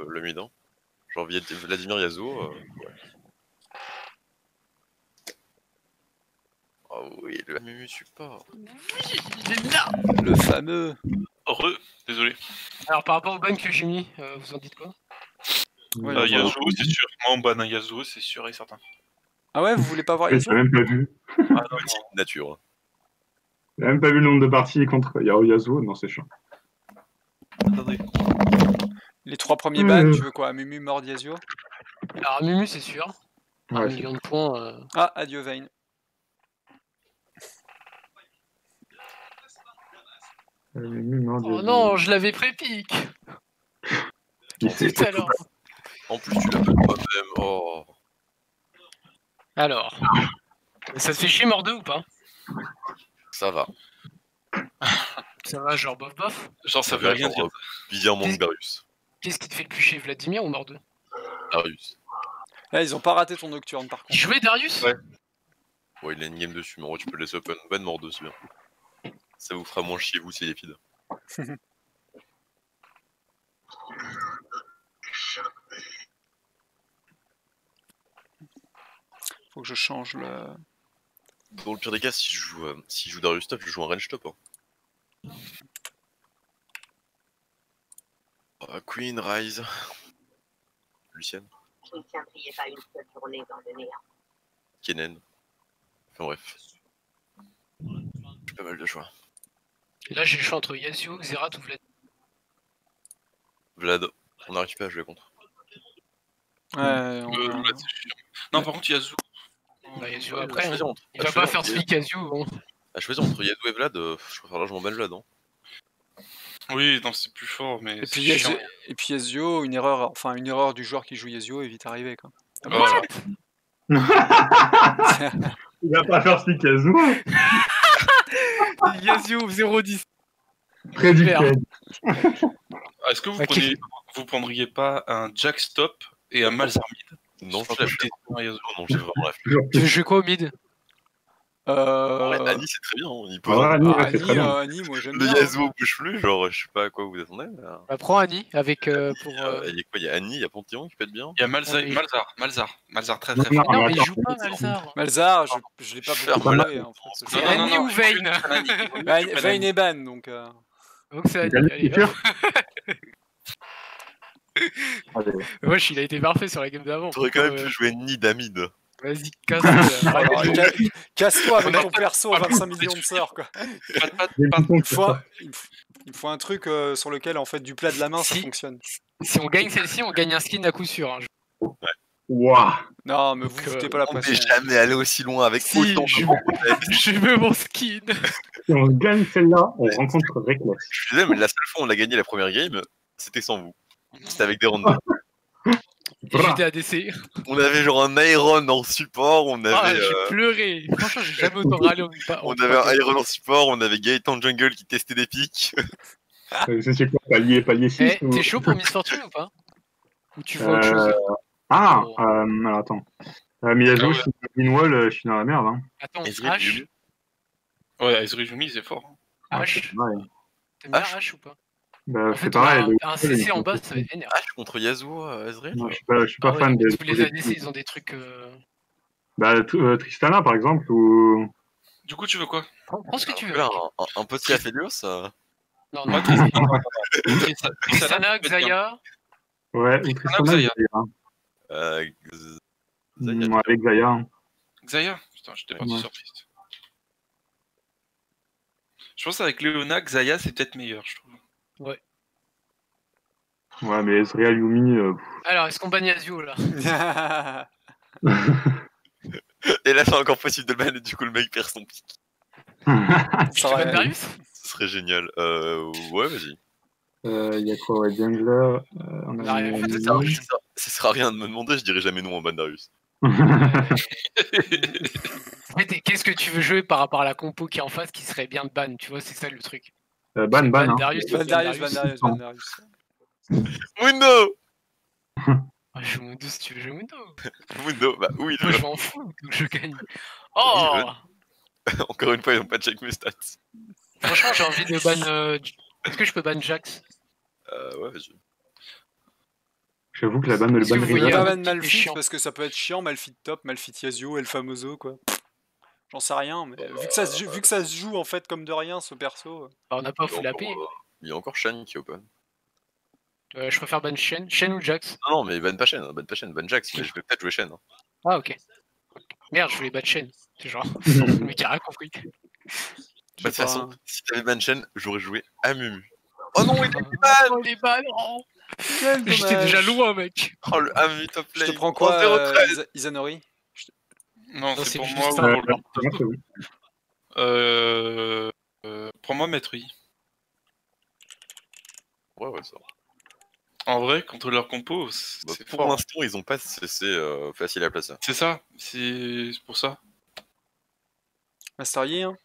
le mid. Hein. Genre Vladimir Yasuo. Ouais. Oh oui, le Mumu support. Oui, il est là. Le fameux. Désolé. Alors par rapport au ban que j'ai mis, vous en dites quoi? Ouais, Yasuo, c'est sûr. Moi, on banne un Yasuo, c'est sûr et certain. Ah ouais, vous voulez pas voir J'ai Yasuo? même pas vu. Ah non, non. Nature. J'ai même pas vu le nombre de parties contre Yasuo. Non, c'est chiant. Attendez. Les 3 premiers bans, tu veux quoi? Mumu, Mord, Yasuo? Alors Mumu c'est sûr. Un Ouais, million de points. Ah, adieu Vayne. Oh non, je l'avais pré-pique tout à l'heure. En plus, tu l'as pas toi-même. Oh. Alors, ça te fait chier Mordeux ou pas? Ça va. Ça va, genre bof bof? Genre, ça veut rien dire. Bizarrement de Darius. Qu'est-ce qui te fait le plus chier, Vladimir ou Mordeux? Darius. Là, ils ont pas raté ton nocturne par Il contre. jouait Darius? Ouais. Ouais, il a une game dessus, mais en vrai, tu peux le laisser open. Ban mort dessus. Bien. Ça vous fera moins chier, vous, c'est les feeds. Faut que je change le. Dans le pire des cas, si je joue Darius top, je joue un range top. Hein. Queen, Rise. Lucienne. Je ne tiendrai pas une seule journée dans le néant. Kennen. Enfin bref. J'ai pas mal de choix. Et là j'ai le choix entre Yasuo, Xerath ou Vlad. Vlad, on n'arrive pas à jouer contre. Ouais, Vlad, c'est chiant. Non, par contre, Yasuo. Bah Yasuo après, hein. Entre... Il va pas faire split Yasuo. Hein. À choisir entre Yasuo et Vlad, je préfère largement ban Vlad. Hein. Oui, non, c'est plus fort, mais. Et puis Yasuo, une erreur du joueur qui joue Yasuo est vite arrivée quoi. Voilà. Il va pas faire ce Yasuo. Yasuo 0-10. Très différent. Est-ce que vous prendriez pas un Jack Stop et un Malzar mid? Non, je l'ai fait. Non, j'ai vraiment la flemme. Tu veux jouer quoi au mid? Annie, c'est très bien. Hein. Il peut Annie, moi j'aime le bien. Yasuo bouge plus, genre, je sais pas à quoi vous attendez. Mais... Bah, prends Annie avec pour. Il y a quoi? Il y a Annie, il y a Panthéon qui peut être bien. Il y a Malzar très Non, très fort. Non, mais il joue pas Malzar. Malzar, je l'ai pas beaucoup joué en fait. C'est Annie ou Vayne? Vayne est ban donc. Donc c'est Annie, allez. Wesh, il a été parfait sur la game d'avant. T'aurais quand même pu jouer Annie d'Amid. Vas-y, casse-toi. Casse-toi avec ton perso à 25 millions de sorts quoi. Il me faut un truc sur lequel en fait du plat de la main ça fonctionne. Si on gagne celle-ci, on gagne un skin à coup sûr. Hein. Waouh. Non, mais vous foutez pas la On pression. n'est jamais allé aussi loin avec autant de je veux mon skin. Si on gagne celle-là, on rencontre Reckless. Je suis désolé, mais la seule fois où on a gagné la première game, c'était sans vous. C'était avec des randoms. J'étais ADC. On avait genre un Iron en support, on avait... j'ai pleuré. Franchement, j'ai jamais autant râlé. On avait un Iron en support, on avait Gaëtan Jungle qui testait des pics. C'est quoi, palier 6 T'es chaud pour Miss Fortune ou pas? Ou tu vois autre chose? Alors attends. Mais Yasuo, je suis Wall, je suis dans la merde. Hein. Attends, Ezreal, H. Ouais, Ezreal c'est fort. H. Ouais. T'aimes bien H ou pas? Bah, En c'est fait, pareil. un CC en bas, ça va être vénère. H contre Yasuo, Ezreal. Non, je suis pas fan de. Tous les ADC, ils ont des trucs. Bah, Tristana par exemple, ou. Du coup, tu veux quoi? Prends ce que tu veux. Là, un petit Aphelios. Non, non, Tristana, Xayah. Ouais, ou Tristana, Xayah. Avec Xayah. Xayah? Putain, j'étais pas surprise. Je pense qu'avec Leona, Xayah, c'est peut-être meilleur, je trouve. Ouais. Ouais, mais Ezreal, Yumi... Alors, est-ce qu'on banne Yasuo, là? Et là, c'est encore possible de le ban, et du coup, le mec perd son pic. Tu bannes Darius? Ce serait génial. Ouais, vas-y. Il y a quoi, ouais, Jungler... Ça sera rien de me demander, je dirais jamais non en ban Darius. Qu'est-ce que tu veux jouer par rapport à la compo qui est en face qui serait bien de ban, tu vois, c'est ça le truc. Ban, hein. Darius. Mundo. Je joue Mundo si tu veux jouer Mundo. Mundo, bah oui. Moi je m'en fous, donc je gagne. Oh. Encore une fois, ils n'ont pas check mes stats. Franchement, j'ai envie de ban... Est-ce que je peux ban Jax? Ouais, vas-y. J'avoue que la ban de Est-ce que ban vous Je voyez vais un pas autre ban type Malphite chiant parce que ça peut être chiant, Malphite top, Malphite Yasuo, El Famoso quoi. J'en sais rien, mais vu que ça se joue en fait comme de rien ce perso. Bah, on n'a pas Il y a full AP. encore, il y a encore Shen qui est open. Je préfère ban Shen. Shen ou Jax? Non, mais ban pas Shen, ban Jax, mais je vais peut-être jouer Shen. Ah, ok. Merde, je voulais battre Shen. C'est genre. Le mec a rien compris. Bah, de Je toute sais pas. façon, si t'avais ban Shen, j'aurais joué à Mumu. Oh non, il est ban! Oh, les balles! Oh. Quel J'étais déjà dommage. loin, mec. Oh, le Amu top Je te lane. prends Oh, quoi, 0-13. Isanori? Non, Non, c'est c'est pour juste moi ça. ou pour le Ouais, oui. Prends-moi Maître Yi. Ouais, ça. En vrai, contre leur compo, Bah, c'est pour fort. l'instant, ils ont pas de CC facile à placer. C'est ça, c'est pour ça. Master Yi, hein.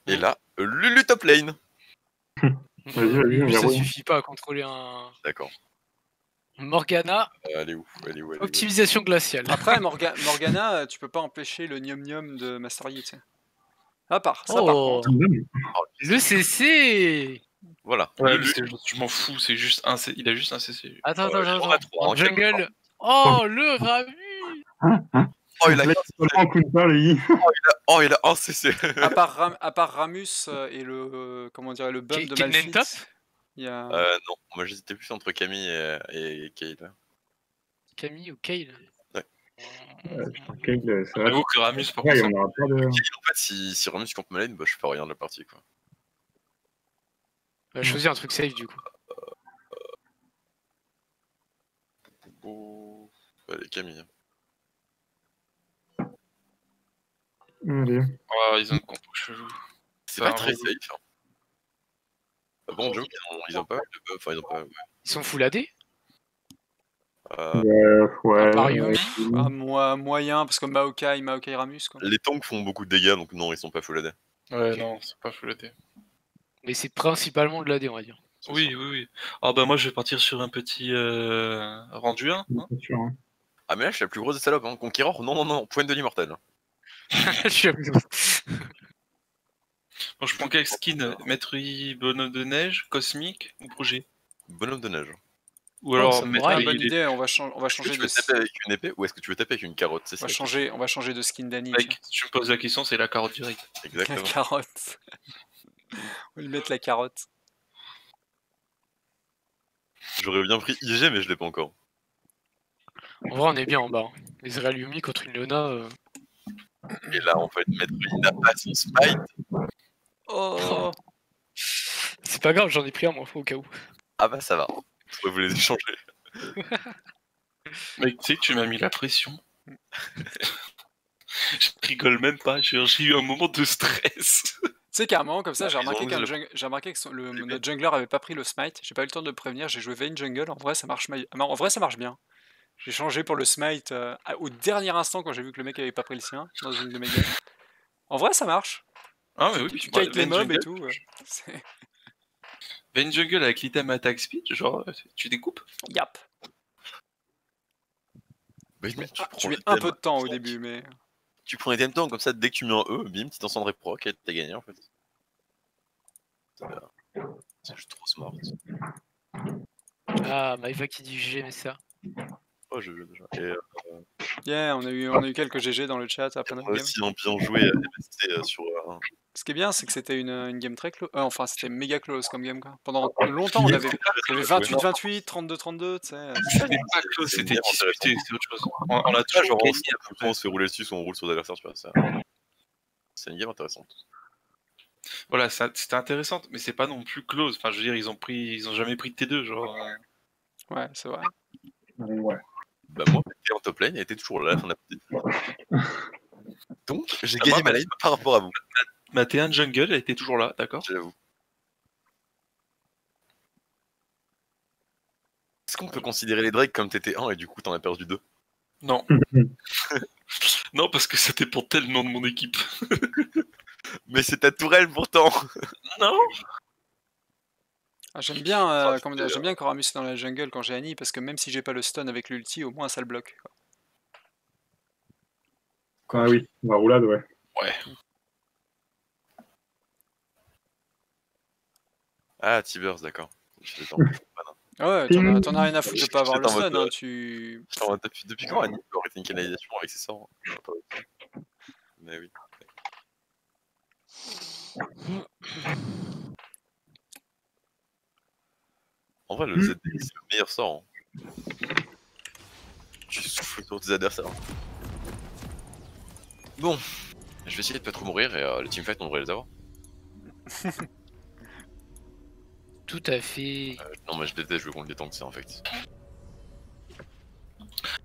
Et là, Lulu top lane. Vas-y, on Lui, ça verrouille. suffit pas à contrôler un. D'accord. Morgana, Elle est où? optimisation glaciale. Après, Morgana, tu peux pas empêcher le Nium Nium de Master Yi, tu sais. Ça part Oh, contre. le CC. Voilà. Ouais, Lulu. je m'en fous, c'est juste un il a juste un CC. Attends. on a trois, En hein, jungle. Oh, le Ramu. Oh, il a En coup de pas, les Oh, il a un CC. À part Ramus et le comment dire le bum de Kennen top. Malphite, il y a. Non, moi j'hésitais plus entre Camille et Kale. Camille ou Kale. Kale, c'est vrai. J'avoue que Ramus, par Ouais, contre, on aura pas de. En fait, si Ramus contre ma lane, bah, je fais rien de la partie, quoi. On va choisir un truc safe du coup. Oh. Allez, Camille. Allez. oh, ils ont une compo chelou. C'est pas un très relou. safe. Hein. Ah bon, j'avoue ils ont pas mal de buffs. Enfin, ils ont pas. Ils sont full AD. Ouais. Par Yumi. Ah, moyen, parce que Maokai Ramus quoi. Les tanks font beaucoup de dégâts, donc non, ils sont pas full AD. Ouais, Ok. non, c'est pas full AD. Mais c'est principalement de l'AD, on va dire. Oui. Ah bah moi je vais partir sur un petit rendu 1. Hein. C'est sûr, hein. Ah, mais là, je suis la plus grosse des salopes. Hein. Conquérant, non, point de l'immortel. Je suis Bon, je prends quel skin? Maître Yi, bonhomme de neige, cosmique ou projet? Bonhomme de neige. Ou alors ça me Maître braille. Yi, Bonne idée, on va Est-ce que changer tu de. veux taper avec une épée ou est-ce que tu veux taper avec une carotte? C'est ça. On va changer de skin d'Annie. Mec, si tu me poses la question, c'est la carotte directe. La Exactement. carotte. On va lui mettre la carotte. J'aurais bien pris IG, mais je l'ai pas encore. En vrai, on est bien en bas. Hein. Les Yumi contre une Leona. Et là, en fait, Maître Yi n'a pas son smite. Oh. C'est pas grave, j'en ai pris un, moi, au cas où. Ah bah ça va. Je pourrais vous les échanger. Mec, tu sais que tu m'as mis la pression. Je rigole même pas, j'ai eu un moment de stress. Tu sais qu'à un moment comme ça, Ah, j'ai remarqué, ils ont que notre jungler avait pas pris le smite. J'ai pas eu le temps de le prévenir. J'ai joué Vayne jungle. En vrai, ça marche bien. J'ai changé pour le smite au dernier instant quand j'ai vu que le mec avait pas pris le sien dans une de mes games. En vrai, ça marche. Ah mais oui, Tu kites les mobs et tout. C'est- Vayne jungle avec l'item attack speed, genre tu découpes. Yap. Bah, Tu mets un peu de temps au début, mais. Tu prends les temps comme ça, dès que tu mets un E, bim, tu t'encendrais proc et t'as gagné en fait. C'est juste trop smart. Ah, Maïva qui dit G, mais ça. Oh, je joue déjà. Et Yeah, on a eu quelques GG dans le chat après notre on a game. aussi bien joué à MST sur. Ce qui est bien, c'est que c'était une game très close. Enfin, c'était méga close comme game, quoi. Pendant longtemps, on avait 28-28, 32-32, tu sais. C'était pas close, c'était disputé, c'est autre chose. On a Pas toujours genre gagné. on se fait rouler dessus, on roule sur l'adversaire, tu vois. C'est une game intéressante. Voilà, c'était intéressant, mais c'est pas non plus close. Enfin, je veux dire, ils ont jamais pris de T2, genre. Ouais, c'est vrai. Ouais. Bah, moi, j'étais en top lane, elle était toujours là à la fin de la partie. Donc, j'ai gagné ma lane par rapport à vous. Ma T1 jungle, elle était toujours là, d'accord? J'avoue. Est-ce qu'on peut considérer les Drake comme TT1 et du coup t'en as perdu 2? Non. Non, parce que ça dépend tellement de mon équipe. Mais c'est ta tourelle pourtant. Non. Ah, j'aime bien, j'aime bien quand Ramus est dans la jungle quand j'ai Annie, parce que même si j'ai pas le stun avec l'ulti, au moins ça le bloque. Ah oui, la roulade, ouais. Ouais. Ah, Tibers, d'accord. Ah ouais, t'en as rien à foutre de pas avoir le stun, hein, tu... Depuis quand Annie peut arrêter une canalisation avec ses sorts? Mais oui. En vrai, le ZD, c'est le meilleur sort. Hein. Tu souffles sur tes adversaires. Bon, je vais essayer de pas trop mourir et le teamfight, on devrait les avoir. Tout à fait. Non, mais je déteste jouer contre les tanks, c'est en fait.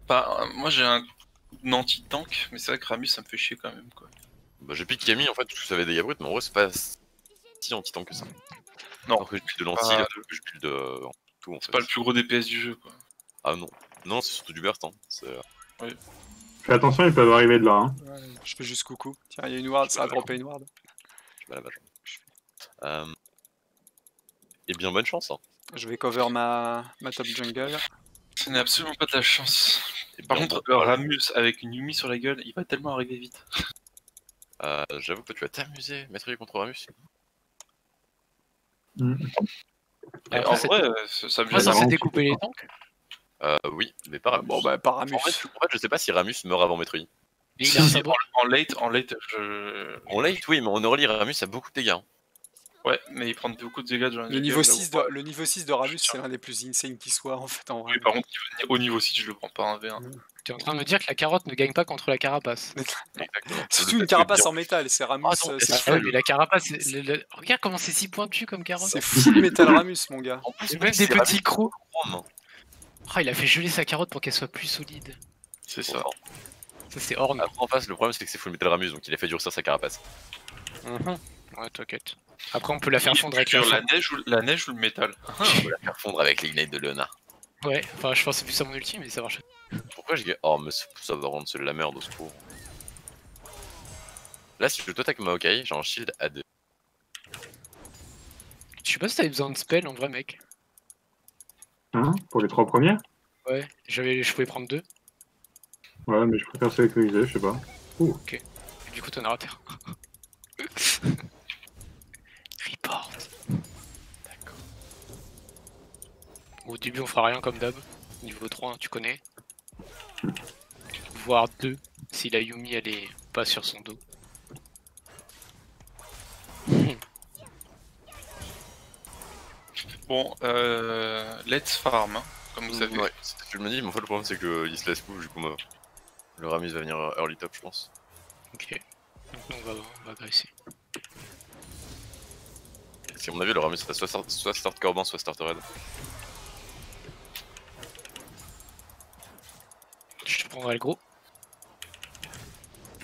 Bah, moi j'ai un anti-tank, mais c'est vrai que Ramus ça me fait chier quand même quoi. Bah, j'ai piqué Camille en fait parce que ça avait des dégâts bruts, mais en vrai, c'est pas si anti-tank que ça. Non. Alors que je build de l'anti, que je build tout en fait. C'est pas le plus gros DPS du jeu quoi. Ah non. Non, c'est surtout du burst. Hein. Oui. Fais attention, ils peuvent arriver de là. Hein. Ouais, je fais juste coucou. Tiens, il y a une ward, ça a droppé une ward. Je bats la vache. Et bien, bonne chance. Hein. Je vais cover ma top jungle. Ce n'est absolument pas de la chance. Et Par bien, contre, bon, Ramus avec une Yumi sur la gueule, il va tellement arriver vite. j'avoue que tu vas t'amuser, Maître contre Ramus. Et en vrai, ça me Moi, gêne. censé découper les tanks. Oui, mais pas Ramus. Bon bah pas Ramus. En fait, je sais pas si Ramus meurt avant Maître. Et il a un sabot. En late, je... En late, oui, mais en early, Ramus a beaucoup de dégâts. Hein. Ouais, mais il prend beaucoup de dégâts dans la Le niveau gueule, 6 là, de, le niveau 6 de Ramus, c'est l'un des plus insane qui soit en fait en vrai. Oui, par contre, au niveau 6, je le prends pas en V1. Tu es en train de me dire que la carotte ne gagne pas contre la carapace. Exactement. Surtout une carapace en métal, c'est Ramus. Attends, c'est Ah ouais, mais la carapace, regarde comment c'est si pointu comme carotte. c'est full métal Ramus, mon gars. En plus, Et même des petits crocs. Chrome. Ah, il a fait geler sa carotte pour qu'elle soit plus solide. C'est ça. Ça, c'est Horn. Après, en face, le problème c'est que c'est full metal Ramus, donc il a fait durcir sa carapace. Ouais, t'inquiète. Après, on peut la faire fondre avec la Sur la neige ou le métal. On peut la faire fondre avec l'ignite de Léonard. Ouais, enfin, je pensais plus à mon ulti, mais ça marche. Pourquoi j'ai. Oh, mais ça va rendre la merde au secours. Là, si je t'attaque Maokai, j'ai un shield à 2. Je sais pas si t'avais besoin de spell en vrai, mec. Hein, pour les 3 premiers? Ouais, je pouvais prendre 2. Ouais, mais je préfère sécuriser, je sais pas. Ok. Et du coup, t'en as raté un. Report. D'accord. Au début, on fera rien comme d'hab. Niveau 3, hein, tu connais. Voire 2, si la Yumi elle est pas sur son dos. Bon, let's farm, hein, comme vous savez. Ouais, c'est ce que je me dis, mais en fait, le problème c'est qu'il se laisse push, du coup, le Ramus va venir early top, je pense. Ok. Donc on va agresser. Si à mon avis, le Ramus va soit start Corban, soit start Red. Je te prendrai le gros.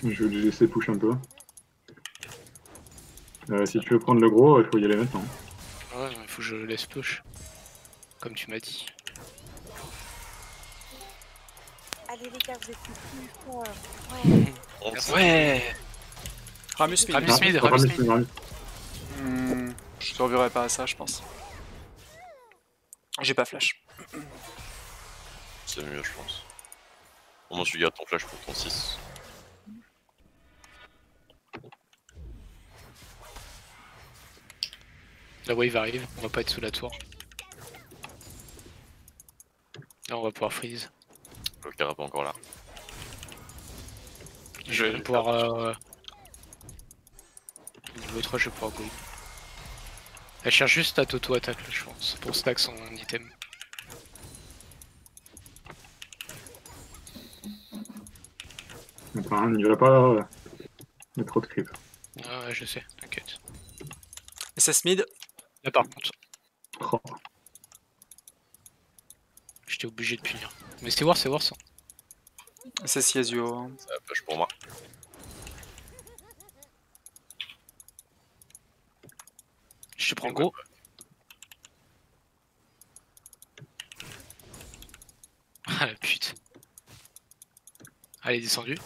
Je vais les laisser push un peu. Si tu veux prendre le gros, il faut y aller maintenant. Ouais, il faut que je le laisse push. Comme tu m'as dit. Allez les gars, vous êtes plus forts. Ouais. Ramus mid. Ramus mid, Ramus, Ramus mid. Ramus. Je survivrai pas à ça, je pense. J'ai pas flash. C'est mieux, je pense. Au moins, tu gardes ton flash pour ton 6. La wave arrive, on va pas être sous la tour. Là, on va pouvoir freeze. Le Kara pas encore là. Je vais pouvoir. Niveau 3, je vais pouvoir go. Elle cherche juste à auto-attaque là, je pense, pour stack son item. Enfin, il va pas. Il y a trop de creep. Ah ouais, je sais, t'inquiète. SS mid. Là par contre, Oh. j'étais obligé de punir. Mais c'est worse, ça. SS Yasuo. Ça va flash pour moi. Je te prends gros. Ah la pute. Elle est descendue.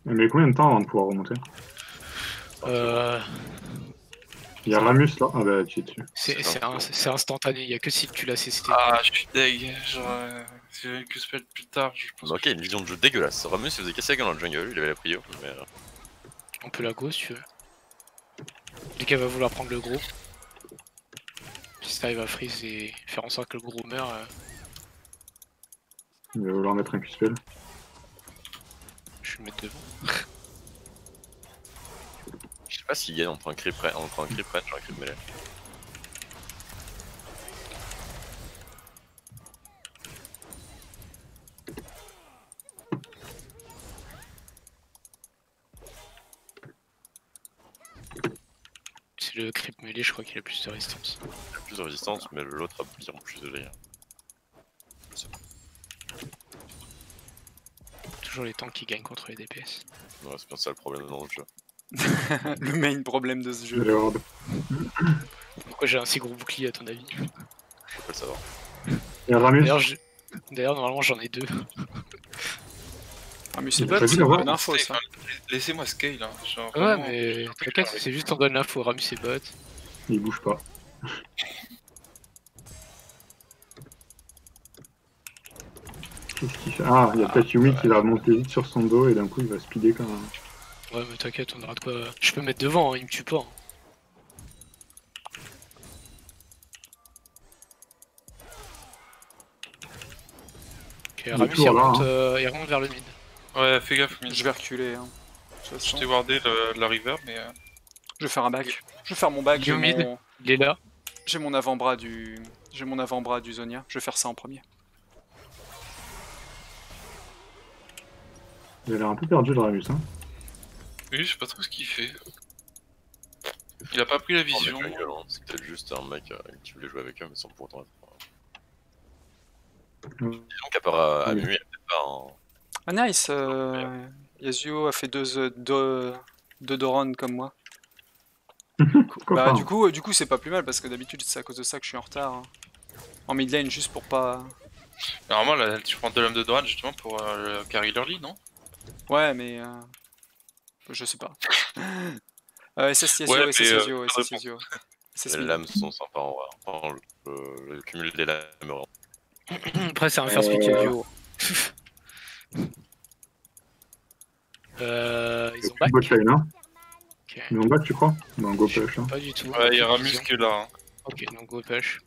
Mais combien de temps avant de pouvoir remonter? Il y a Ramus là. Ah bah tu es dessus. C'est instantané, il y a que si tu l'as CC. Ah, je suis deg. Genre, si j'avais que spell plus tard, je pense. Ok, une vision de jeu dégueulasse. Ramus, il faisait casser la gueule dans le jungle, il avait la prio, mais. On peut la go si tu veux. Dès qu'elle va vouloir prendre le gros. Si t'arrives à freeze et faire en sorte que le gros meurt, Il va vouloir mettre un Q-spell. je vais le mettre devant. Je sais pas s'il gagne entre un creep range et un creep melee. C'est le creep melee, je crois qu'il a plus de résistance. Il a plus de résistance, mais l'autre a bien plus de dégâts. Toujours les tanks qui gagnent contre les DPS. Ouais, c'est bien ça le problème dans le jeu. Le main problème de ce jeu. Les hordes. Pourquoi j'ai un si gros bouclier à ton avis? Je peux le savoir. Et Ramus, D'ailleurs, normalement j'en ai 2. Ah mais c'est T'as pas vu une l'avoir bonne info ça. Laissez-moi scale. Hein. Genre, Ouais, vraiment, mais t'inquiète, c'est juste on donne l'info, Ramus et bot. il bouge pas. Qu'est-ce qu'il fait? Ah, il y a peut-être Yumi qui va monter vite sur son dos et d'un coup il va speeder quand même. Ouais, mais t'inquiète, on aura de quoi. Je peux mettre devant, hein, il me tue pas. Hein. Ok, Ramus toujours là, il remonte vers le mid. Ouais, fais gaffe, mid. Je vais reculer. Hein. De toute Je façon. t'ai wardé la river, mais. Je vais faire un back. Je vais faire mon back. J'ai Mid. mon... Il est là. j'ai mon avant-bras du. J'ai mon avant-bras du Zonia. Je vais faire ça en premier. Il a l'air un peu perdu le Ramus. Hein. Oui, je sais pas trop ce qu'il fait. Il a pas pris la Oh, vision. mec, hein. C'est peut-être juste un mec qui voulait jouer avec eux, mais sans pour autant être. Disons qu'à part Amu, il y a peut-être pas un. Ah nice. Yasuo a fait deux Doran comme moi. Pourquoi Bah pas, du coup c'est pas plus mal parce que d'habitude c'est à cause de ça que je suis en retard. Hein. En mid lane juste pour pas. Normalement, là, tu prends 2 lames de Doran justement pour carry l'early, non? Ouais mais je sais pas. SS Yasuo, Ouais, SS mais, Yasuo, pas SS de Yasuo. SS Les mid. lames sont sympas en vrai. Enfin, le cumul des lames. Après, c'est un first pick duo. Ils ont back. Bot lane, hein. Ok. Ils ont back, tu crois? Bon, go push. Hein. Pas du tout. Ouais, il y a Ramus qui est là. Hein. Ok, donc go push.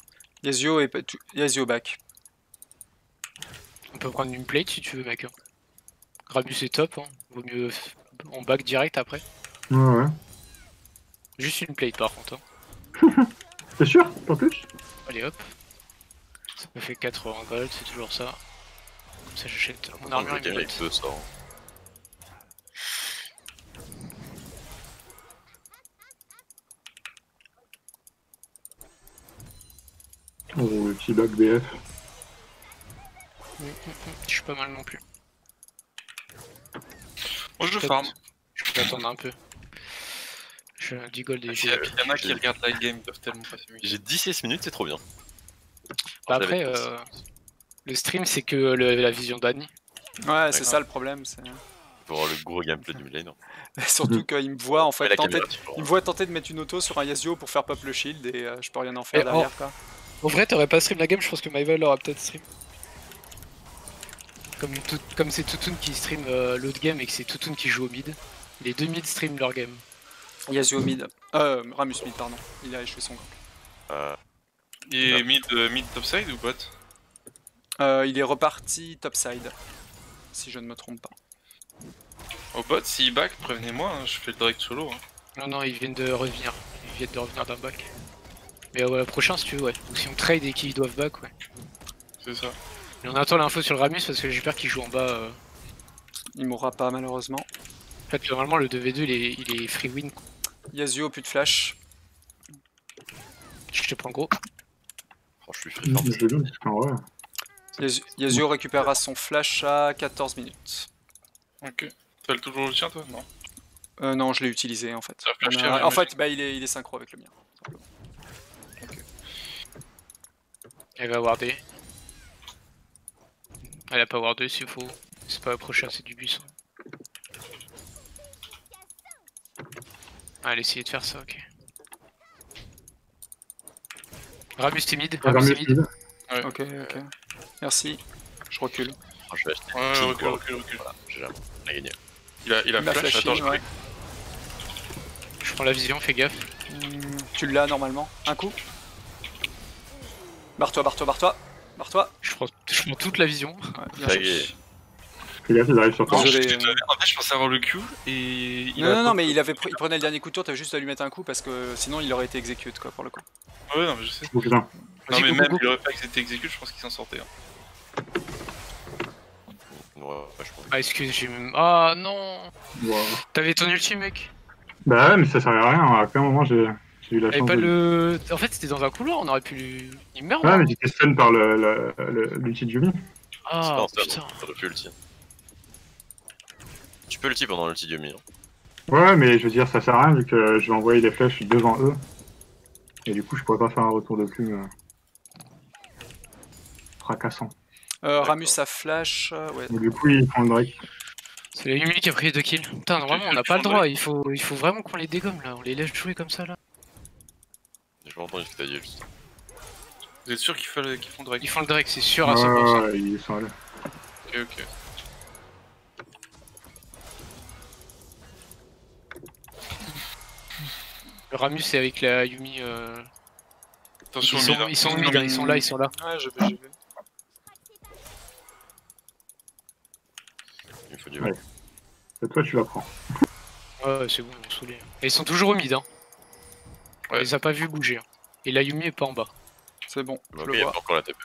Yasuo et Yasuo back. On peut prendre une plate si tu veux, mec. Ramus est top, hein. Vaut mieux en back direct après. Ouais, ouais. Juste une plate par contre. Hein. T'es sûr? Pas plus? Allez hop. Ça me fait 80 gold, c'est toujours ça. Comme ça j'achète mon Le armure game avec immédiate. 200. Oh, le petit back BF. Je suis pas mal non plus. Moi, je Peut-être- farm. Je peux attendre un peu. J'ai 10 gold et Il j'ai. y en a qui regardent la game, ils peuvent tellement pas s'amuser. J'ai 16 minutes, c'est trop bien. Bah J'avais après, tous. le stream c'est que la vision d'Annie. Ouais c'est D'accord. ça le problème. C'est... Pour voir le gros gameplay du lane. Surtout qu'il me voit en fait Ouais, la tenter caméra, tu vois. il me voit tenter de mettre une auto sur un Yasuo pour faire pop le shield et je peux rien en faire Et derrière quoi. En vrai, t'aurais pas stream la game, je pense que Myval aura peut-être stream. Comme c'est Tutun qui stream l'autre game et que c'est Tutun qui joue au mid, les deux mid stream leur game. Yasuo mid. Ramus mid pardon. Il a échoué son camp. Il est mid topside ou bot? Il est reparti topside. Si je ne me trompe pas. Au bot, s'il back, prévenez-moi, hein, je fais le direct solo. Hein. Non, non, ils viennent de revenir. Ils viennent de revenir d'un back. Mais prochain si tu veux, ouais. Ou si on trade et qu'ils doivent back, ouais. C'est ça. Mais on attend l'info sur le Ramus parce que j'espère qu'il joue en bas. Il mourra pas malheureusement. En fait, normalement, le 2v2 il est free win. Yasuo plus de flash. Je te prends gros. Oh, je suis free farm. Je l'ai, en vrai. Yasuo récupérera son flash à 14 minutes. Ok. Tu as toujours le tien, toi? Non. Non, je l'ai utilisé en fait. Ça va faire On cher, a- En j'imagine. fait, bah, il est synchro avec le mien. Elle va warder. Elle a pas wardé s'il faut. C'est pas prochain, c'est du buisson. Ah, elle essayait de faire ça, ok. Ramus timide, Ramus Ramus timide. mid. Ok. Merci. Je recule. Oh, je vais acheter Ouais, King, recule, quoi. recule. Voilà, j'ai jamais. On a gagné. Il a Il a flash, flashé, attends, je ouais. Je prends la vision, fais gaffe. Tu l'as normalement. Un coup. Barre-toi, barre-toi, barre-toi. Barre-toi. Je prends toute la vision. Ouais, bien Ça joué. y est. Fais gaffe, ils arrivent sur toi. Désolé. En fait, je pensais avoir le Q et. Non, mais il prenait le dernier coup de tour, t'avais juste à lui mettre un coup parce que sinon il aurait été exécute quoi pour le coup. Ouais, non, mais je sais. Oh putain. Non, Vas-y, mais go, même go, go. il aurait pas été exécute, je pense qu'il s'en sortait. Hein. Ouais, je pense. Ah, excuse, j'ai même. Ah non. Wow. T'avais ton ulti, mec. Bah ouais, mais ça servait à rien. À quel moment j'ai eu la T'avais chance pas de... le. En fait, c'était dans un couloir, on aurait pu. Il meurt. Ouais, non mais j'étais stun par l'ulti de Yumi. C'est Ah, pas un stun, putain. t'aurais pu ulti. Tu peux ulti pendant l'ulti Yumi. Hein. Ouais, mais je veux dire, ça sert à rien vu que je vais envoyer des flèches devant eux. Et du coup, je pourrais pas faire un retour de plume fracassant. Ramus a flash, ouais. Donc, du coup, il prend le Drake. C'est la Yumi qui a pris les 2 kills. Putain, vraiment, on n'a pas le droit. Il faut vraiment qu'on les dégomme là. On les laisse jouer comme ça là. J'ai pas entendu ce que t'as dit juste. Vous êtes sûr qu'ils font le Drake? Ils font le Drake, c'est sûr à 100%. Ouais, ils sont allés. Ok. Le Ramus c'est avec la Yumi. Attention, Ils sont mid, hein, ils sont là. Ouais, j'ai vu. Il faut du Ouais. Et toi, tu la prends. Ouais, c'est bon, on saoulé. Et ils sont toujours au mid, hein. On Ouais. les a pas vus bouger. Hein. Et la Yumi est pas en bas. C'est bon, je Ok, le il y a vois. pas encore la TP.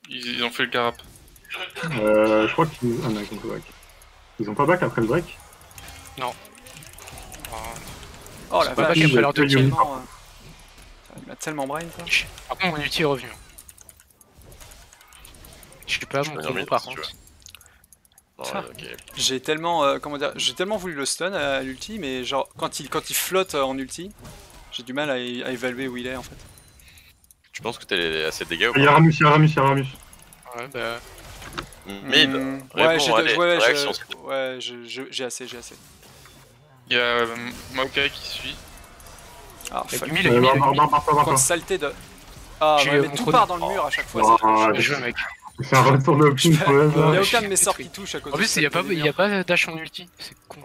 Ils ont fait le carap. Je crois qu'ils... Ah non, ils ont pas back. Ils ont pas back après le break. Ah, Oh la pas vache, back après leur 2 kills. Yumi. tellement, il m'a tellement brain quoi. Par contre, mon ulti est revenu. Je suis pas à Je mon peux combo dormir, par si tu contre. Non, Ça. ouais, ok. J'ai tellement, j'ai tellement voulu le stun à l'ulti, mais genre quand il flotte en ulti, j'ai du mal à évaluer où il est en fait. Tu penses que t'es assez de dégâts ou Il y a pas Ramus, il y a Ramus, il y a Ramus. Ouais, bah. Mid. Ouais, Réponds, allez, réaction. j'ai assez. Il y a Maokai qui suit. Ah La fuck. Yumi, la Yumi, la Yumi. Contre saleté de. Ah J'ai ouais, mais mon tout chrono. part dans le mur à chaque fois. Oh, c'est dommage. Bien joué, mec. C'est un retour de plume pour eux, Il y a là. aucun de mes sorts qui touche à cause En de plus, il y a cette pas, il y a pas dash en ulti. C'est con.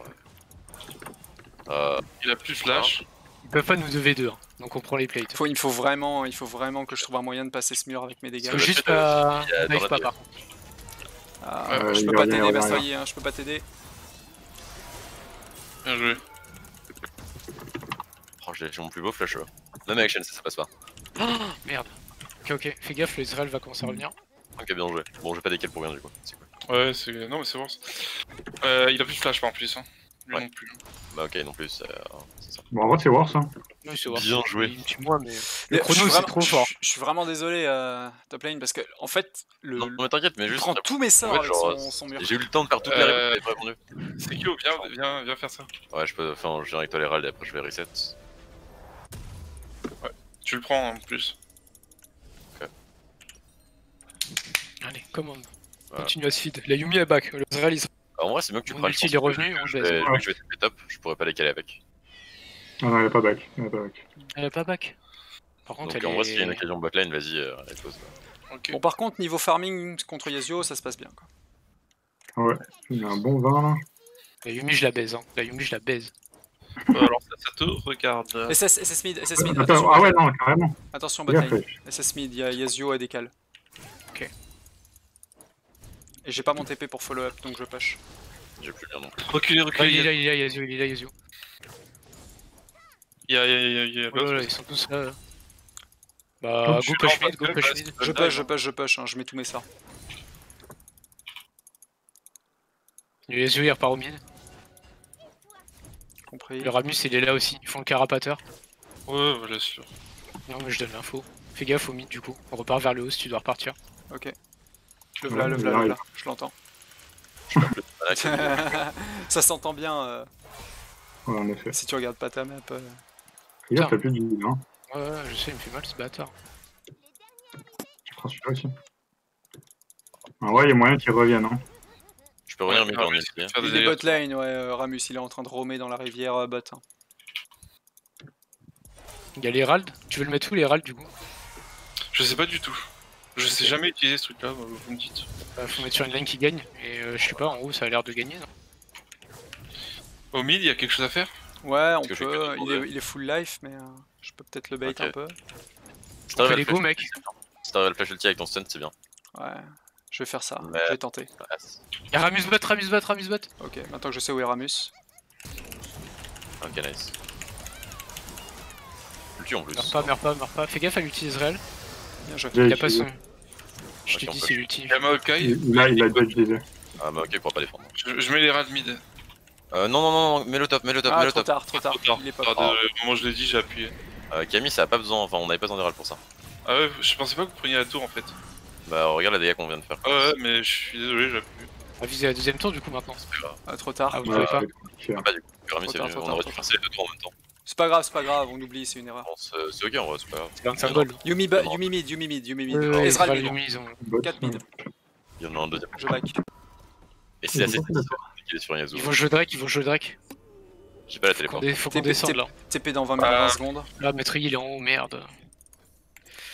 Il a plus flash. Ils peuvent pas nous 2v2. Hein. Donc on prend les plates. il faut vraiment que je trouve un moyen de passer ce mur avec mes dégâts. Faut le juste fait, pas. il y a dans Dive la pas télé. par contre. Ah, Ouais, je il peux y a pas rien, t'aider, il y a Bastoyer, hein, je peux pas t'aider. Bien joué. Oh, j'ai mon plus beau flash. Même avec Shen, ça passe pas. Merde. Ok, fais gaffe, le Israël va commencer à revenir. Ok, bien joué. Bon, j'ai pas des kills pour rien du coup. C'est cool. Ouais, c'est. Non, mais c'est bon. Il a plus de flash pas en plus. Hein. Lui Ouais. non plus. Bah, ok, non plus, c'est ça. Bon, en vrai, c'est worse, hein. Oui, c'est vrai. Bien joué. Il me tue moi, mais. Mais Le chrono, je suis c'est vraiment- trop fort. Je suis vraiment désolé, top lane, parce que en fait, Non, mais t'inquiète, mais il juste. prend tous mes sorts en fait, avec genre, son mur. J'ai eu le temps de faire toutes les réponses, j'ai pas répondu. C'est Kyo, viens faire ça. Ouais, je peux. Enfin, je viens avec toi les râles et après je vais reset. Tu le prends en plus. Allez, commande. Voilà. Continue à se feed. La Yumi est back. Le Israël, il En vrai, c'est mieux que tu Mon prennes. ulti, il est revenu, on Je baise. vais je vais taper top, je pourrais pas décaler avec. Ah non, il a pas back. Il a pas back. Elle est pas back. Par contre, Donc elle en vrai, s'il y a une est. occasion botlane, vas-y, elle pose. Ok. Bon, par contre, niveau farming contre Yasuo, ça se passe bien. Quoi. Ouais, il y a un bon 20 là. La Yumi, je la baise. Hein. La Yumi, je la baise. Alors ça te regarde. SS mid, Attends, attention, ah ouais, non, carrément. attention Fais botlane. gaffe. SS mid, il y a Yasuo à décal. Ok. Et j'ai pas mon TP pour follow up, donc je push. J'ai plus rien non plus. Reculez, Ah, il est reculez. là, il est là, Yasuo, il est là, Yasuo. Il y a Oh là là, l'autre. ils sont tous là. Bah, Je go suis push en mid, go bas, push bas, mid. Je push, hein, je mets tous mes sorts. Le Yasuo, il repart au mid. Compris. Le Ramus, il est là aussi. Ils font le carapateur. Ouais, voilà, sûr. Non, mais je donne l'info. Fais gaffe au mid, du coup. On repart vers le haut si tu dois repartir. Ok. Le v'là, le v'là, le v'là. Je l'entends. Voilà, Ça s'entend bien Ouais, en effet. si tu regardes pas ta map. Fais gaffe, t'as plus de vie, hein. Ouais, je sais, il me fait mal ce bâtard. Je prends celui-là aussi. Ah ouais, il y a moyen qu'ils reviennent, hein. Je peux revenir Ouais, mid ah, en mais escalier. faire des Il est dégâts. bot lane, ouais, Ramus, il est en train de roamer dans la rivière bot. Hein. Il y a l'Herald. Tu veux le mettre où l'Herald du coup? Je sais pas du tout. Je sais jamais utiliser ce truc-là, vous me dites. Faut mettre sur une lane qui gagne. Et je sais pas, en haut ça a l'air de gagner. Non Au mid, il y a quelque chose à faire? Ouais, on que je fais peut. que du Il est full life, mais je peux peut-être le bait Ok. un peu. Si On t'arrives fait à les le go, flash, mec. Si t'arrives à le flash ulti avec ton stun, c'est bien. Ouais, je vais faire ça, Mais- je vais tenter. Ouais, Y'a Ramus bot. Ok, maintenant que je sais où est Ramus. ok, nice. Ulti en plus. Meurs pas. Fais gaffe à l'ulti d'Israël. Bien joué. J'ai Il a pas son. Je Ok, t'ai on dit, peut- c'est l'ulti. Il y a Maokai. Il a dodge des deux. Ah, mais ok, il pourra pas défendre. Je mets les rats de mid. Non, mets le top, mets le top. Ah, trop tard. Trop tard. Il est pas Au prêt. moment où je l'ai dit, j'ai appuyé. Camille, ça a pas besoin, enfin, on avait pas besoin d'Herald pour ça. Ah ouais, je pensais pas que vous preniez la tour en fait. Bah, regarde la dégâts qu'on vient de faire. Ah ouais, mais je suis désolé, j'ai appuyé. On va viser la deuxième tour du coup maintenant. Ah, trop tard. Ah, vous Ouais, pouvez ça pas. va être compliqué, hein. Ah, bah, du coup, Ramus, Trop tard, on trop aurait tard. dû faire ces deux tours en même temps. C'est pas grave, on oublie, c'est une erreur. Bon, c'est ok en vrai, c'est pas grave. C'est 25 gold. Yumi mid. Ezreal Ezreal mid. Yumi, ils ont. Bot, 4 mid. Il y en a un deuxième. Je back. Et c'est assez Ils ont pas fait difficile qu'il est sur Yasuo. Ils vont jouer Drake. J'ai pas la téléport. Faut qu'on TP. descende là. TP dans 20 secondes. Là, Maître il est en haut, merde.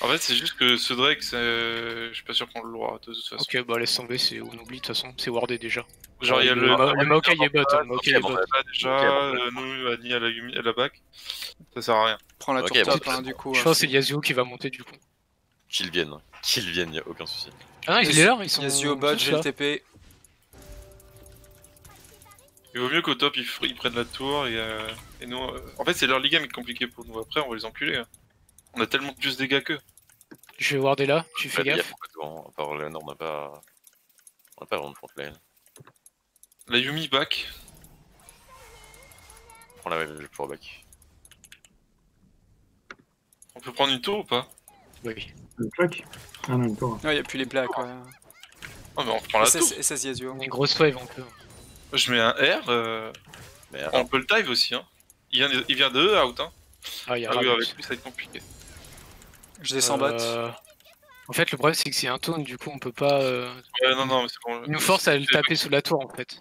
En fait, c'est juste que ce Drake, je suis pas sûr qu'on l'aura de toute façon. Ok, bah laisse tomber, on oublie de toute façon, c'est wardé déjà. Genre, il y a le. Le Maokai est bot, le Maokai est bot. Là, déjà, nous, Annie à la Yumi, à la back. Ça sert à rien. Prends la Ok, tour bah, top, hein, du coup. Je pense que c'est Yasuo qui va monter du coup. Qu'ils viennent, y'a aucun souci. Ah non, il est là, ils sont. Yasuo bot, tous j'ai là. le TP. Il vaut mieux qu'au top, ils prennent la tour et nous. En fait, c'est leur liga, mais compliqué pour nous. Après, on va les enculer. Hein. On a tellement plus de dégâts qu'eux. Je vais warder là, tu fais Il y a gaffe. beaucoup de temps, à part Léonore, on n'a pas vraiment de front lane. La Yumi back. Prends la wave, je vais pouvoir back. On peut prendre une tour ou pas? Oui. Une plaque. Ah non, une tour. Ouais, y'a plus les plaques, ouais. Oh, mais on prend la tour. SS Yasuo. On est une grosse wave, on peut. Je mets un R. Mais On peut le dive aussi. Hein. Il vient de E out. Hein. Ah, il y a Ah oui, Ramus. avec lui, ça va être compliqué. Je descends bot. En fait, le problème c'est que c'est un taunt, du coup on peut pas. Ouais, non, mais c'est bon. Il nous force à le taper sous la tour en fait.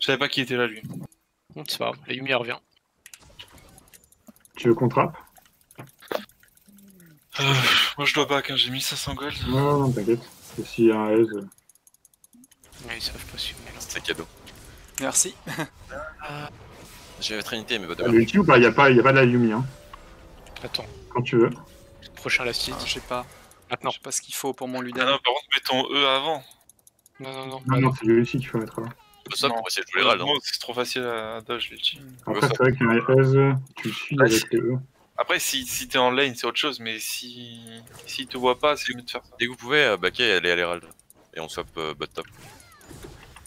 Je savais pas qui était là, lui. Bon, c'est pas grave, la Yumi elle revient. Tu veux qu'on trappe? Moi, je dois back. Hein. J'ai mis 500 gold. Non, t'inquiète. Et s'il y a un aise. Mais ils savent pas suivre. c'est cadeau. Merci. J'ai Trinité, mais pas de L'ulti ou pas? Y'a pas de la Yumi, hein. Attends, Quand tu veux. prochain last hit. Ah, je sais pas. Maintenant. Je sais pas ce qu'il faut pour mon Ah Luden. non, par contre, mettons E avant. Non. Non, c'est l'ulti qu'il faut mettre là. ça Non. pour essayer de jouer Herald. Hein. Moi, c'est trop facile à dodge, l'ulti. Après, c'est vrai qu'il y a un aise, tu le suis Ouais, avec les E. Après, si t'es en lane, c'est autre chose, mais s'il te voit pas, c'est mieux de faire ça. Dès que vous pouvez, backer et aller à l'Herald. Et on swap bot top.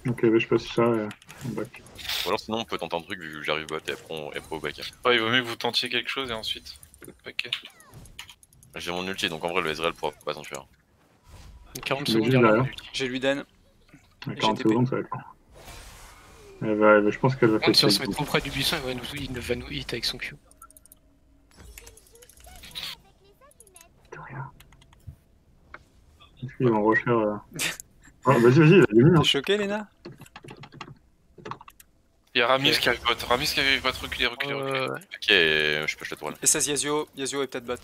Ok, bah, je passe ça et on back. Ou alors sinon on peut tenter un truc vu que j'arrive bot et après au back. Ouais, il vaut mieux que vous tentiez quelque chose et ensuite. Ok. J'ai mon ulti donc en vrai le Ezreal pourra pas s'en faire. 40 Mais secondes juste derrière. derrière. J'ai Luden. À Et 40 GTP. secondes, ça va être long. Je pense qu'elle va Par contre, si on se faire met trop près du buisson, il va nous hit avec son Q. Est-ce qu'ils vont refaire. Oh, vas-y, la Yumi, hein. T'es choqué, Lena? Il y a Ramus Ok. qui arrive bot. Ramus qui arrive bot, reculer. Ok, je push la tour là. SS Yasuo. Yasuo est peut-être bot.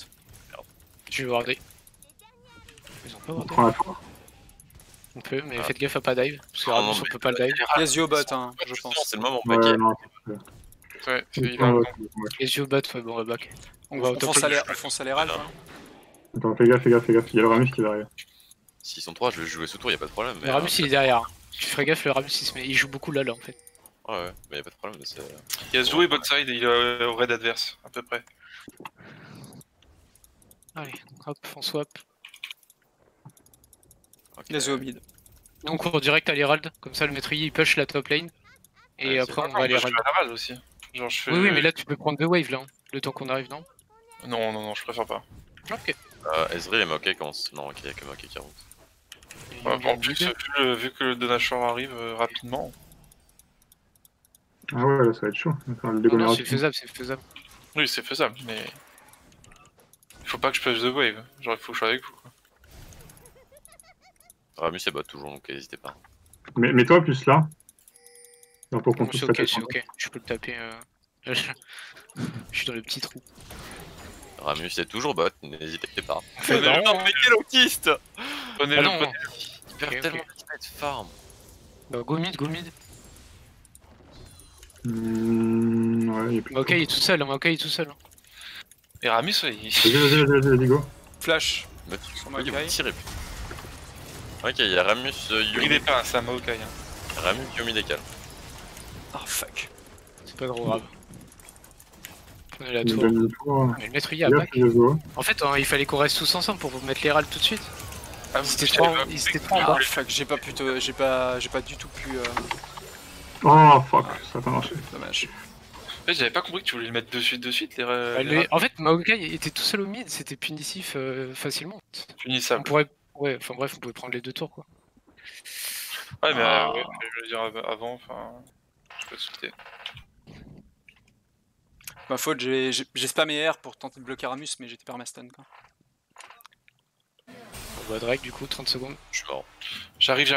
Je vais warder. Ils ont pas On wardé. prend la tour. On peut, mais Ah. faites gaffe à pas dive. Parce que Ah, Ramus non, on mais- peut pas le dive. Yasuo bot, hein, je pense. C'est le moment de backer. Ouais, non. Ouais, il Ah, a ouais, Les yeux bot, ouais, bon, on va back. On va au top lane. fonce à l'Herald, hein. Attends, fais gaffe. Il y a le Ramus qui va arriver. S'ils sont 3, je vais jouer sous tour, y'a pas de problème. Le Ramus il est derrière. Tu ferais gaffe, le Ramus il joue beaucoup là en fait. Ouais, mais y'a pas de problème. Mais c'est... Yasuo est bot side et il est au raid adverse, à peu près. Allez, hop, on swap. Ok. Yasuo mid. Donc on court direct à l'Herald, comme ça le maîtrier il push la top lane. Et Ouais, après on Non, va à moi, je l'Herald. fais la rade aussi. Genre, je fais. Oui, mais là tu peux prendre 2 waves là, hein, le temps qu'on arrive, non? Non, je préfère pas. Ok. Ezreal et Maokai commence. Non, ok, y'a que Maokai qui remonte. Ouais, en plus, vu que le Donachor arrive rapidement. Ah ouais, là, ça va être chaud. Attends, le Non, dégonner non, c'est faisable, c'est faisable. Oui, c'est faisable, mais. Il faut pas que je push the wave. Genre, il faut que je sois avec vous. Quoi. Ramus et bot toujours, donc n'hésitez pas. Mais mets-toi plus là. Non, pour qu'on Bon, puisse c'est ok, taper. c'est ok. Je peux le taper. Je suis dans le petit trou. Ramus est toujours bot, n'hésitez pas. On fait Ouais, baron, hein. mais quel autiste! Prenez Ah le non, prenez- Il perd Ok, tellement ok. de farm. Bah, go mid, go mid. Ouais, il est plus. Maokai est tout seul, Maokai est tout seul. Et Ramus, ouais, Vas-y, go. Flash. Mais Sur voyez, vous Maokai. tirez. Ok, il y a Ramus, Il est Yumi. pas, c'est un Maokai. Hein. Ramus, Yumi décale. Ah fuck. C'est pas trop grave. Prenez la Il tour. donne une tour. Mais le maître il a Là, back. c'est Yozo. En fait, il fallait qu'on reste tous ensemble pour vous mettre les râles tout de suite. Ah, Ils étaient j'avais trois pas- ils étaient trois en Ah bas. fuck, j'ai pas du tout pu. Oh fuck, ça a pas marché. Dommage. En fait, j'avais pas compris que tu voulais le mettre de suite, les En fait, Maokai était tout seul au mid, c'était punitif facilement. On punissables. pourrait. Ouais, enfin bref, on pouvait prendre les 2 tours quoi. Ouais, mais Ah. ouais, je veux dire avant, enfin. Je peux te sauter. Ma faute, j'ai spammé R pour tenter de bloquer Ramus, mais j'étais permastun quoi. On voit Drake du coup, 30 secondes. Je suis mort. J'arrive.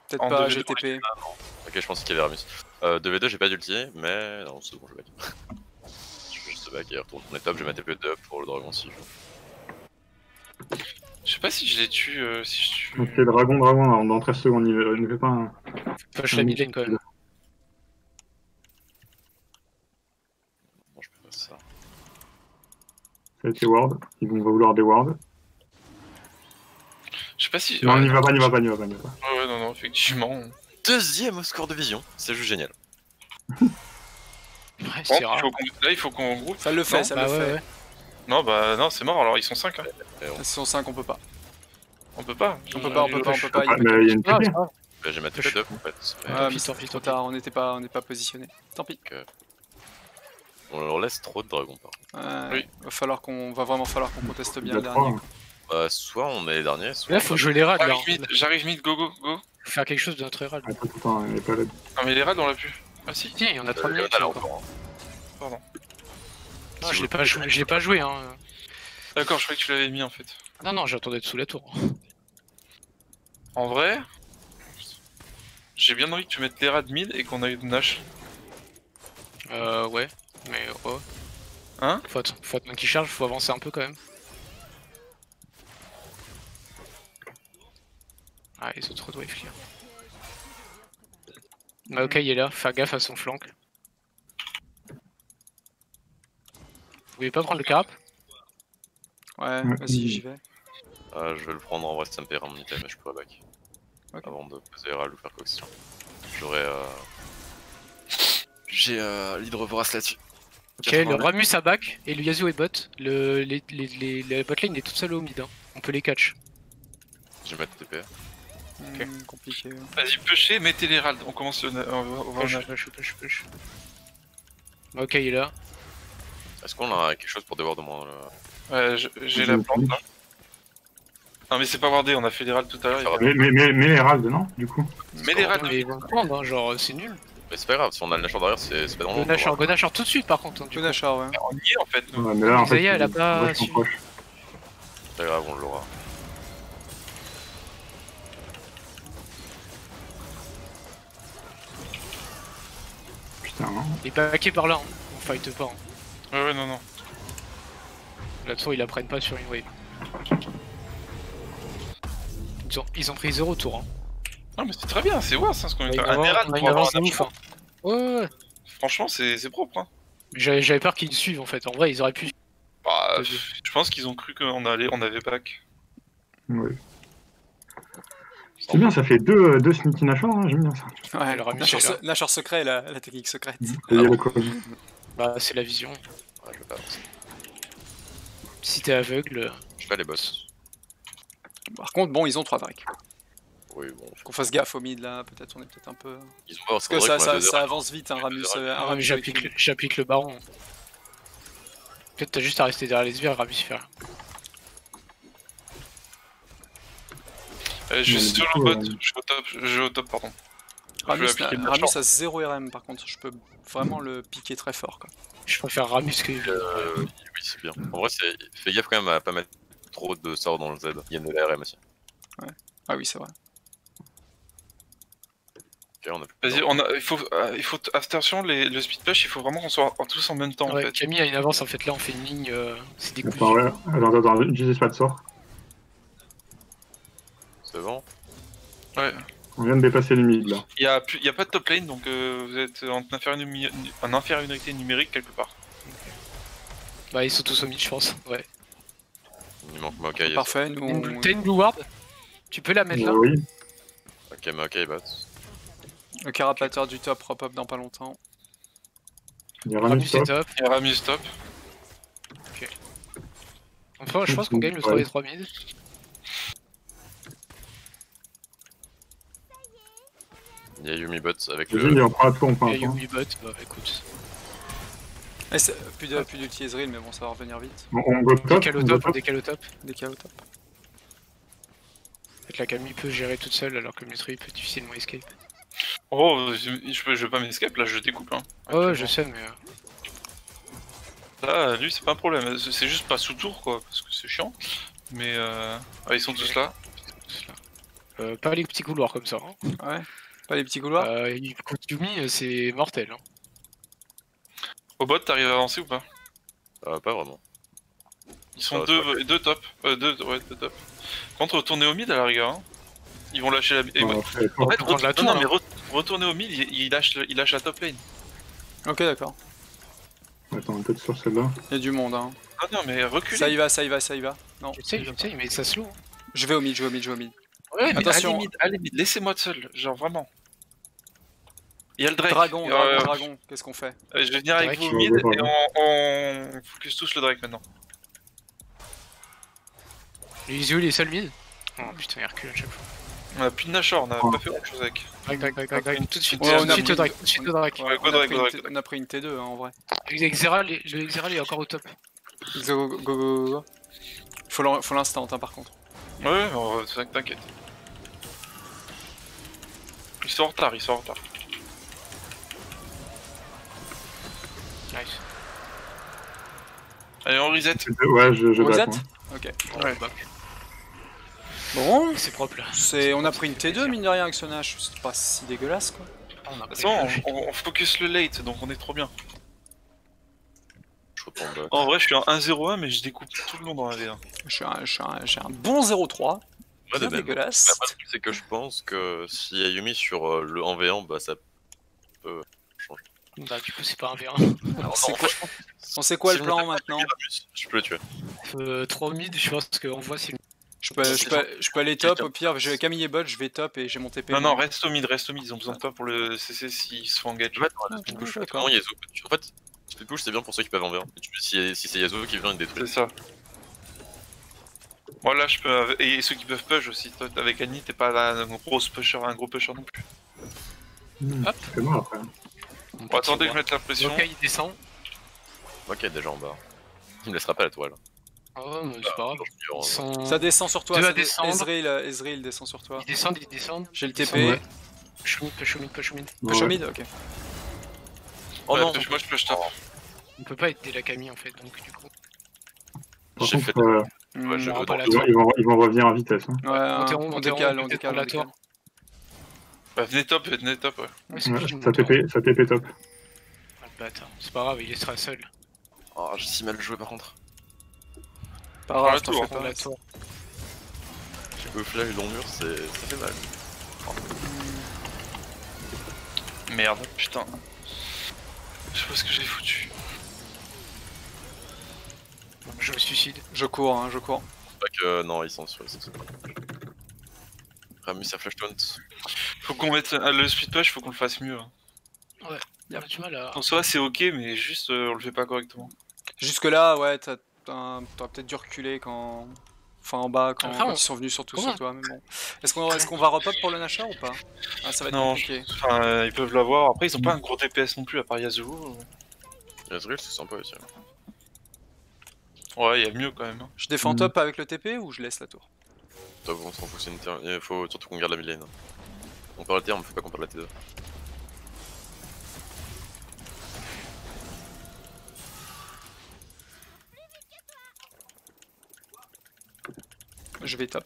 Peut-être En pas, 2v2, j'ai TP. Ok, je pense qu'il y avait Ramus. 2v2, j'ai pas d'ulti, mais non, c'est bon, je back. Je vais juste back et retourne ton top, j'ai ma TP de up pour le dragon si je veux. Je sais pas si je les tue, si je tue. Donc c'est dragon, dans 13 secondes, il ne fait pas un... Push la mid lane quand même. Non, je peux pas ça. Ça a été ward, ils vont vouloir des wards. Je sais pas si. Non, ouais, n'y va pas. Ouais, non, effectivement. Deuxième au score de vision, c'est juste génial. Ouais, Bon, c'est rare. là, il faut qu'on groupe. Ça le fait, Non, ça Bah le ouais, fait. ouais. Non, bah non, c'est mort, alors ils sont 5. Hein. Ils sont 5, on peut pas. On peut pas. On peut pas. Ah, mais il y a une Ah, TP. c'est grave. Bah, j'ai ma TP de up en fait. Mais Ouais, mais pis, c'est tant pis, trop tant tard, on n'est pas positionné. Tant pis. on leur laisse trop de dragons par contre. Oui. Va vraiment falloir qu'on conteste bien Il y le a dernier. trois. Bah, soit on est les derniers, soit. Là, faut jouer les râles là. J'arrive mid, go. Faut faire quelque chose de notre râle. Attends, il n'est pas là. Non, mais les raids, on l'a pu. Ah si. Tiens, il y en a 3 minutes. Léona, là, encore. encore. Pardon. Non, je l'ai pas joué hein. D'accord, je croyais que tu l'avais mis en fait. Non, j'attendais d'être sous la tour. En vrai, j'ai bien envie que tu mettes les raids mid et qu'on aille Nash. Ouais. Mais oh. Hein? Faut attendre qu'il charge, faut avancer un peu quand même. Ah, les autres doivent clear. Maokai est là, faire gaffe à son flanc. Vous voulez pas prendre le carap? Ouais, Ouais. vas-y, j'y vais. Je vais le prendre en vrai, ça me paiera mon item, mais je pourrais back. Ok. Avant de poser Herald ou faire quoi que ce soit. J'aurais. J'ai l'hydrovorace là-dessus. Ok, le Ramus à back et le Yasuo est bot. La bot lane est toute seule au mid. Hein. On peut les catch. J'ai ma TP. Compliqué. Vas-y, pushez, mettez les raids. On commence on va au Nash. Push. Maokai est là. Est-ce qu'on a quelque chose pour dévoir de moins Ouais, j'ai la plante là. Non, mais c'est pas wardé, on a fait les raids tout à l'heure. Mais les ralds, non, du coup. Mais les raids, Mais ils vont le prendre, hein, genre c'est nul. Mais c'est pas grave, si on a le Nashor derrière, c'est pas dans Go Nashor tout de suite par contre. Hein, du coup. Nashor, ouais. on y est en fait. Nous. Ouais, mais là, en fait, Xayah, elle a c'est pas vachement suivi. proche. C'est pas grave, on l'aura. Putain, hein. Il est backé par là, hein. On fight pas. Hein. Ouais, non. La tour ils la prennent pas sur une wave. Ils ont pris 0 tour. Hein. Non, mais c'est très bien, c'est worse hein, ce qu'on est On fait. a Un des raids une pour avoir avance un de ouf. Nash. Hein. Ouais. Franchement, c'est propre. Hein. J'avais peur qu'ils suivent en fait. En vrai, ils auraient pu. Bah, Vas-y. je pense qu'ils ont cru qu'on avait back. Ouais. C'est bien, ça fait deux Sneaky Nashor, hein, j'aime bien ça. Ouais, le Ramus Nashor, est là. Nashor secret, la technique secrète. Et il y a le code. Bah, c'est la vision. Ouais, je vais pas avancer. Si t'es aveugle. Je fais les boss. Par contre, bon, ils ont 3 Drake. Oui, bon. Qu'on fasse gaffe au mid là, peut-être on est peut-être un peu. Ils ont pas Parce que ça avance vite, un Ramus. Ah, mais j'applique le baron. Peut-être t'as juste à rester derrière les sbires, Ramus faire. Je suis Mais sur du le coup, bot, je suis au top, pardon. Ramus, Je vais appliquer le Ramus Nashor. a 0 RM par contre, je peux vraiment le piquer très fort quoi. Je préfère Ramus que. Oui, c'est bien. En vrai, fais gaffe quand même à pas mettre trop de sorts dans le Z. Il y a de l'ARM aussi. Ah oui, c'est vrai. Ok, on a plus de Vas-y, temps. il faut attention, le speed push, il faut vraiment qu'on soit tous en même temps en Ouais, fait. Camille a une avance en fait. Là, on fait une ligne. C'est des coups. Attends, ouais. Attends, j'utilise pas de sort. C'est bon. Ouais. On vient de dépasser les mid là. Il y a pas de top lane donc vous êtes en infériorité numérique quelque part. Bah, ils sont tous au mid, je pense. Ouais. Il manque Maokai. Parfait, nous T'as une blue ward? Tu peux la mettre là? Oui. Ok, Maokai bot. le carapateur du top pop-up dans pas longtemps. Il y a Ramus Ramus c'est top. top. Il y a Ramus top. Enfin, je pense qu'on gagne le 3 des 3 mid. Il y a Yumi bot avec Vas-y, il le. en prend à tour, on prend Et un point. Yumi bot, bah écoute. Plus d'ulti Ezreal, mais bon, ça va revenir vite. On go top. Décale au on go top, on top. décale au top. DK au top. En fait, la Camille peut gérer toute seule alors que le Metri peut difficilement escape. Oh, je vais pas m'escape, là je découpe. Hein. Ouais, je sais, mais. Là, lui, c'est pas un problème. C'est juste pas sous tour, quoi, parce que c'est chiant. Mais ils sont tous là. Pas les petits couloirs comme ça. Hein. Ouais. Pas les petits couloirs. Contre Yumi, c'est mortel. Hein. Au bot, t'arrives à avancer ou pas? Pas vraiment. Ils sont Ah, deux top. Deux top. Contre, retournez au mid à la rigueur. Hein. Ils vont lâcher la. Ouais, c'est En fait, prendre la tour, non, mais retournez au mid, il lâche la top lane. Ok, d'accord. Attends, peut-être sur celle-là. Il y a du monde, hein. Ah non, mais reculez. Ça y va, ça y va, ça y va. Non. Je sais, mais ça slow. Hein. Je vais au mid, je vais au mid, je vais au mid. Ouais, mais Attention. Allez mid, laissez-moi de seul, genre vraiment. Il y a le Drake. Dragon, dragon, qu'est-ce qu'on fait? Je vais venir avec Drake. vous au mid et on focus tous le Drake maintenant. Les Izio, les seuls mid. Oh putain, il recule à chaque fois. On a plus de Nashor, on a pas fait grand chose avec. Drake, tout de suite. Ouais, Tout de suite au Drake, tout de suite au Drake. Ouais, on, go a Drake, pris go une Drake. on a pris une T2 hein, en vrai. Le Xeral est encore au top. Go, go, go, go, go. Faut l'instant hein, par contre. Ouais, t'inquiète. Ils sont en retard, Nice. Allez, on reset. Ouais, je Reset. back, moi. Ok. Ouais, Bon, c'est propre là. on a pris une T2 mine de rien avec ce Nash, c'est pas si dégueulasse quoi. On a De toute façon, on focus le late, donc on est trop bien. Je retourne bot. En vrai, je suis en 1-0-1, mais je découpe tout le long dans la V1. J'ai un bon 0-3. Ouais, Bien de même. dégueulasse. La problème, c'est que je pense que s'il y a Yumi sur le 1v1, bah ça peut changer. Bah, du coup, c'est pas un V1. Alors, c'est non, quoi- franchement, On sait quoi si le on plan attaque maintenant? Ramus, je peux le tuer. 3 mid, je pense qu'on voit si. Je peux aller top, au pire, j'ai Camille et bot, je vais top et j'ai mon TP. Non, reste au mid, ils ont besoin de toi pour le CC s'ils se font engage. En fait, Ah, split push, d'accord. comment Yasuo En fait, split push c'est bien pour ceux qui peuvent en V1. Si c'est Yasuo qui vient, il détruit. C'est ça. Moi là, je peux. Et ceux qui peuvent push aussi. Toi, avec Annie, t'es pas là, un gros pusher non plus. Hop. C'est bon après. Bon, attendez que je mette la pression. Ok, il descend. Ok, déjà en bas. Il me laissera pas la toile. Ah ouais, mais c'est pas grave. Ils sont... Ça descend sur toi, Deux à ça descendre. Ezreal descend sur toi. Ils descendent. J'ai le Ils TP. sont- Push mid. Push Ouais. au mid, ok. Oh non, moi je push top. On peut pas aider la Camille en fait, donc du coup. Par J'ai contre, fait- Ouais, je on aura veux pas dans la le tour. ils vont revenir en vitesse. Hein. Ouais, On on décale, décale, on décale. la tour. Bah, venez top, ouais. Ouais, c'est Ouais, plus du ça TP top. Ah, le bâtard. C'est pas grave, il est très seul. Oh, j'ai si mal joué par contre. Pas grave, la t'en tour, fais Prendre pas. la tour. J'ai peu flash dans le mur, ça fait mal. Merde, putain. Je sais pas ce que j'ai foutu. Je me suicide. Je cours, hein, je cours. Pas que non, ils sont sur Ramus a flash taunt. Faut qu'on mette le speed push, faut qu'on le fasse mieux. Hein. Il y a du mal à. En soi, c'est ok, mais juste on le fait pas correctement. Jusque là, ouais, t'aurais peut-être dû reculer quand. Enfin en bas, quand, Après, quand on- ils sont venus surtout Comment sur toi, mais bon. Est-ce qu'on va repop pour le Nashor ou pas? Ah, ça va être Non, compliqué. enfin, ils peuvent l'avoir. Après, ils ont pas un gros DPS non plus, à part Yasuo. Ezreal c'est sympa aussi. Ouais, il y a mieux quand même. Hein. Je défends top avec le TP ou je laisse la tour? Top, on s'en fout, c'est une terre. Il faut surtout qu'on garde la mid lane. On perd la terre, mais faut pas qu'on perde la T2. Je vais top.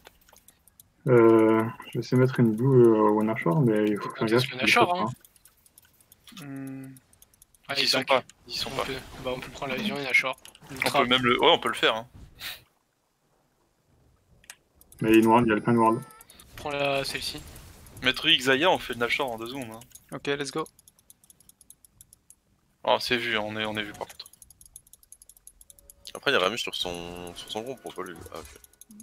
Je vais essayer de mettre une blue au Nashor, mais il faut faire Parce gaffe. que Nashor, hein. Ah, Ils sont pas. Ils sont pas. On peut prendre la vision et la short. On peut même le. Ouais, on peut le faire. Hein. Mais il y a le plein de ward. Prends celle-ci. Mettre Xayah, on fait le Nashor en 2 secondes. Hein. Ok, let's go. Oh, c'est vu, on est vu par contre. Après, il y a Ramus sur son groupe pour pas lui. Ah, ok.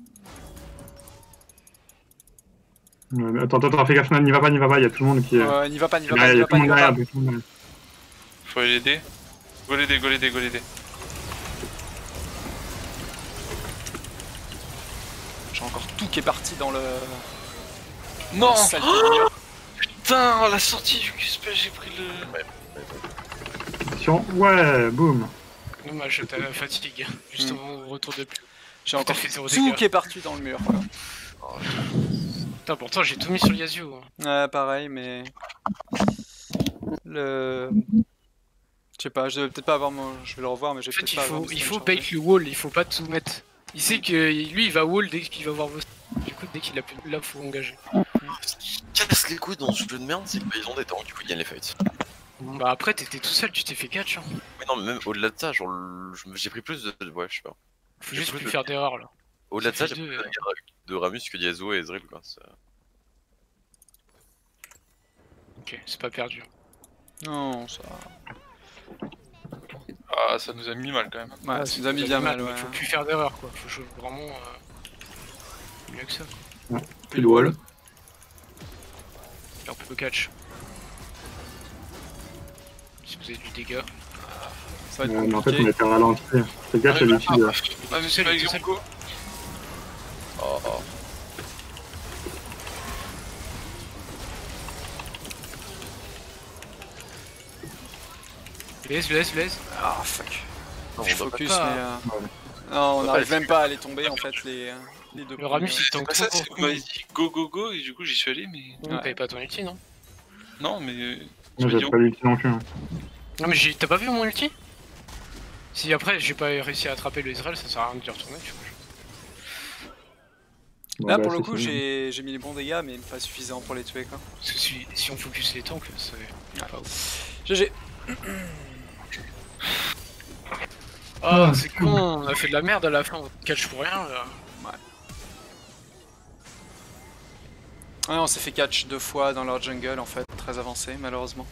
Attends, fais gaffe, n'y va pas, il y a tout le monde qui est. N'y va pas, n'y va Il pas, y n'y a va tout le pas, monde n'y va derrière, pas. tout le monde. Faut aller l'aider. Go l'aider. J'ai encore tout qui est parti dans le... Non Sale oh putain, la sortie du QSP, j'ai pris le... Attention, ouais, boum. Dommage, t'as la fatigue. Justement, au retour de plus. J'ai encore fait 0 tout dégâts. qui est parti dans le mur. Quoi. Putain, pourtant j'ai tout mis sur Yasuo. Ouais, pareil, mais... Le... Je sais pas, je devais peut-être pas avoir mon... Je vais le revoir, mais j'ai En fait, peut-être pas avoir mon il faut stream bait chargé. le wall, il faut pas tout mettre. Il sait que lui il va wall dès qu'il va voir vos. Du coup, dès qu'il a plus. Là, faut engager. Ce qui casse les couilles dans ce jeu de merde, c'est qu'ils ont des temps, du coup ils gagnent les fights. Bah après, t'étais tout seul, tu t'es fait catch. Hein. Mais non, mais même au-delà de ça, genre, j'ai pris plus de. Ouais, je sais pas. Faut J'ai juste plus plus de- faire d'erreurs là. Au-delà de Ça ça, fait j'ai plus deux, de Ramus que d'Yasuo et Ezreal, quoi. Ok, c'est pas perdu. Non, ça... Ah, ça nous a mis mal quand même. Ouais, ça nous a mis bien mal, ouais. Faut plus faire d'erreurs quoi. Faut jouer vraiment mieux que ça. Puis le wall. Et on peut catch. Si vous avez du dégât. Ça va être Mais en fait, on compliqué. était ralenti. Fais gaffe, il y a l'outil. Ah, mais c'est pas Yonko. Oh, oh. Blaze. Ah, fuck. Non, Je on doit focus, pas- mais... Ouais. Non, on doit n'arrive pas même pas à les tomber, en fait, les deux Le Ramus premiers. il tank Bah, ça, trop. c'est... Bah, il dit go, et du coup j'y suis allé, mais... Non, t'avais pas ton ulti non? Non, mais... Moi, tu m'as j'ai dit pas l'ulti non plus. Hein. Non mais t'as pas vu mon ulti? Si après j'ai pas réussi à attraper le Israël, ça sert à rien de retourner, tu vois. Bon, Là, bah, pour le c'est coup, ça. j'ai mis les bons dégâts, mais pas suffisant pour les tuer, quoi. Parce que si on focus les tanks, c'est pas ouf. GG. Ah, c'est con, on a fait de la merde à la fin, on catch pour rien là. Ouais, on s'est fait catch 2 fois dans leur jungle, en fait, très avancé, malheureusement.